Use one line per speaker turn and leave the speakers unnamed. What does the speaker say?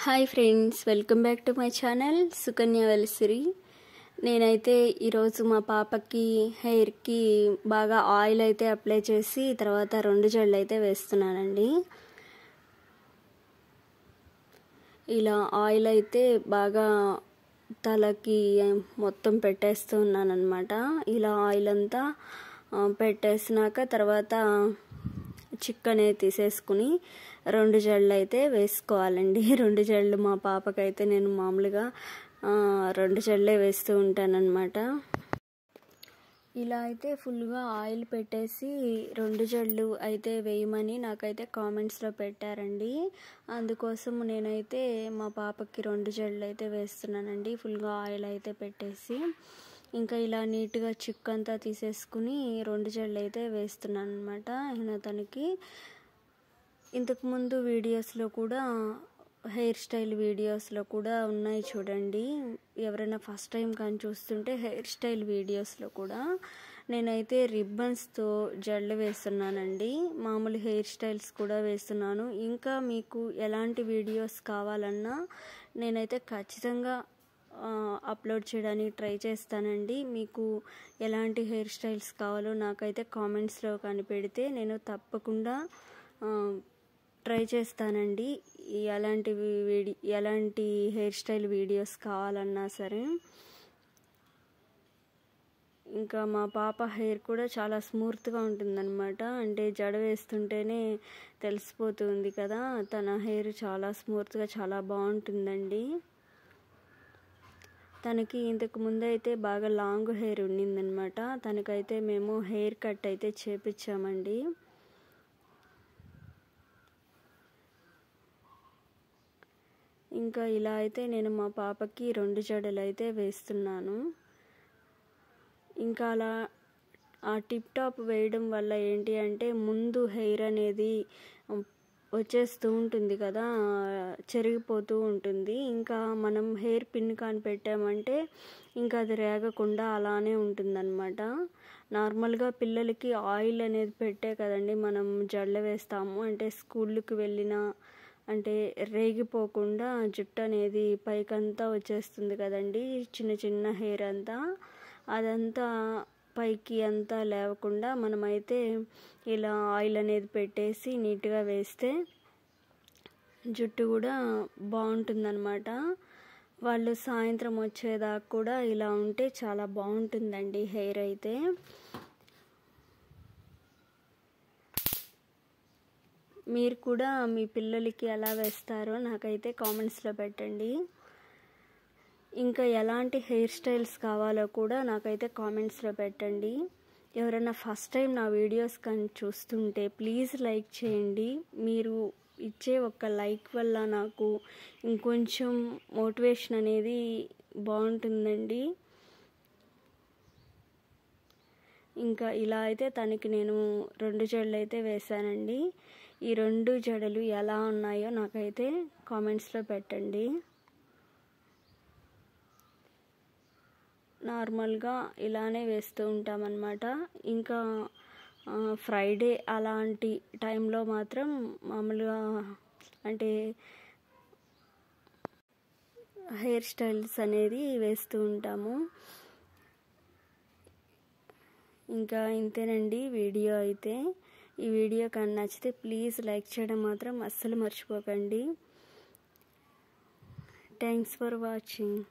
Hi friends, welcome back to my channel Sukanya Velsiri. నేనైతే ఈరోజు మా పాపకి హెయిర్కి బాగా ఆయిల్ అయితే అప్లై చేసి తర్వాత 2 జడలు అయితే వేస్తున్నానండి. ఇలా ఆయిల్ అయితే బాగా తలకి మొత్తం పెట్టేస్తూ ఉన్నానన్నమాట. ఇలా ఆయిల్ అంతా పెట్టేసినాక తర్వాత చిక్కనే తీసేసుకుని 2 జడలు అయితే వేసుకోవాలండి. 2 జడలు మా పాపకైతే నేను మామూలుగా 2 జడలే వేస్తూ ఉంటానన్నమాట. ఇలా అయితే ఫుల్గా ఆయిల్ పెట్టేసి 2 జడలు అయితే వేయమని నాకైతే కామెంట్స్లో పెట్టారండి. అందుకోసం నేనైతే మా పాపకి 2 జడలు అయితే వేస్తున్నానండి. ఫుల్గా ఆయిల్ అయితే పెట్టేసి ఇంకా ఇలా నీట్గా చిక్కంతా తీసేసుకుని 2 జడలు అయితే వేస్తున్నాను అనమాట. తనకి ఇంతకుముందు వీడియోస్లో కూడా హెయిర్ స్టైల్ వీడియోస్లో కూడా ఉన్నాయి చూడండి. ఎవరైనా ఫస్ట్ టైం కానీ చూస్తుంటే హెయిర్ స్టైల్ వీడియోస్లో కూడా నేనైతే రిబ్బన్స్తో జడలు వేస్తున్నానండి. మామూలు హెయిర్ స్టైల్స్ కూడా వేస్తున్నాను. ఇంకా మీకు ఎలాంటి వీడియోస్ కావాలన్నా నేనైతే ఖచ్చితంగా అప్లోడ్ చేయడానికి ట్రై చేస్తానండి. మీకు ఎలాంటి హెయిర్ స్టైల్స్ కావాలో నాకైతే కామెంట్స్లో కనిపెడితే నేను తప్పకుండా ట్రై చేస్తానండి. ఎలాంటి హెయిర్ స్టైల్ వీడియోస్ కావాలన్నా సరే. ఇంకా మా పాప హెయిర్ కూడా చాలా స్మూత్గా ఉంటుందన్నమాట. అంటే జడ వేస్తుంటేనే తెలిసిపోతుంది కదా, తన హెయిర్ చాలా స్మూత్గా చాలా బాగుంటుందండి. తనకి ఇంతకు ముందు అయితే బాగా లాంగ్ హెయిర్ ఉండిందనమాట. తనకైతే మేము హెయిర్ కట్ అయితే చేపించామండి. ఇంకా ఇలా అయితే నేను మా పాపకి 2 జడలు అయితే వేస్తున్నాను. ఇంకా అలా ఆ టిప్ టాప్ వేయడం వల్ల ఏంటి అంటే ముందు హెయిర్ అనేది వచ్చేస్తూ ఉంటుంది కదా, చెరిగిపోతూ ఉంటుంది. ఇంకా మనం హెయిర్ పిన్ కాని పెట్టామంటే ఇంకా అది రేగకుండా అలానే ఉంటుందన్నమాట. నార్మల్గా పిల్లలకి ఆయిల్ అనేది పెట్టే కదండి మనం జడలు వేస్తాము. అంటే స్కూళ్ళకి వెళ్ళినా అంటే రేగిపోకుండా జుట్టు అనేది పైకంతా వచ్చేస్తుంది కదండి, చిన్న చిన్న హెయిర్ అంతా. అదంతా పైకి అంతా లేవకుండా మనమైతే ఇలా ఆయిల్ అనేది పెట్టేసి నీట్గా వేస్తే జుట్టు కూడా బాగుంటుందన్నమాట. వాళ్ళు సాయంత్రం వచ్చేదాకా కూడా ఇలా ఉంటే చాలా బాగుంటుందండి హెయిర్ అయితే. మీరు కూడా మీ పిల్లలకి ఎలా వేస్తారో నాకైతే కామెంట్స్లో పెట్టండి. ఇంకా ఎలాంటి హెయిర్ స్టైల్స్ కావాలో కూడా నాకైతే కామెంట్స్లో పెట్టండి. ఎవరైనా ఫస్ట్ టైం నా వీడియోస్ కానీ చూస్తుంటే ప్లీజ్ లైక్ చేయండి. మీరు ఇచ్చే ఒక లైక్ వల్ల నాకు ఇంకొంచెం మోటివేషన్ అనేది బాగుంటుందండి. ఇంకా ఇలా అయితే తనకి నేను 2 జడలు అయితే వేశానండి. ఈ 2 జడలు ఎలా ఉన్నాయో నాకైతే కామెంట్స్లో పెట్టండి. నార్మల్గా ఇలానే వేస్తూ ఉంటామన్నమాట. ఇంకా ఫ్రైడే అలాంటి టైంలో మాత్రం మామూలుగా అంటే హెయిర్ స్టైల్స్ అనేది వేస్తూ ఉంటాము. ఇంకా ఇంతేనండి వీడియో అయితే. ఈ వీడియో కానీ నచ్చితే ప్లీజ్ లైక్ చేయడం మాత్రం అస్సలు మర్చిపోకండి. Thanks for watching.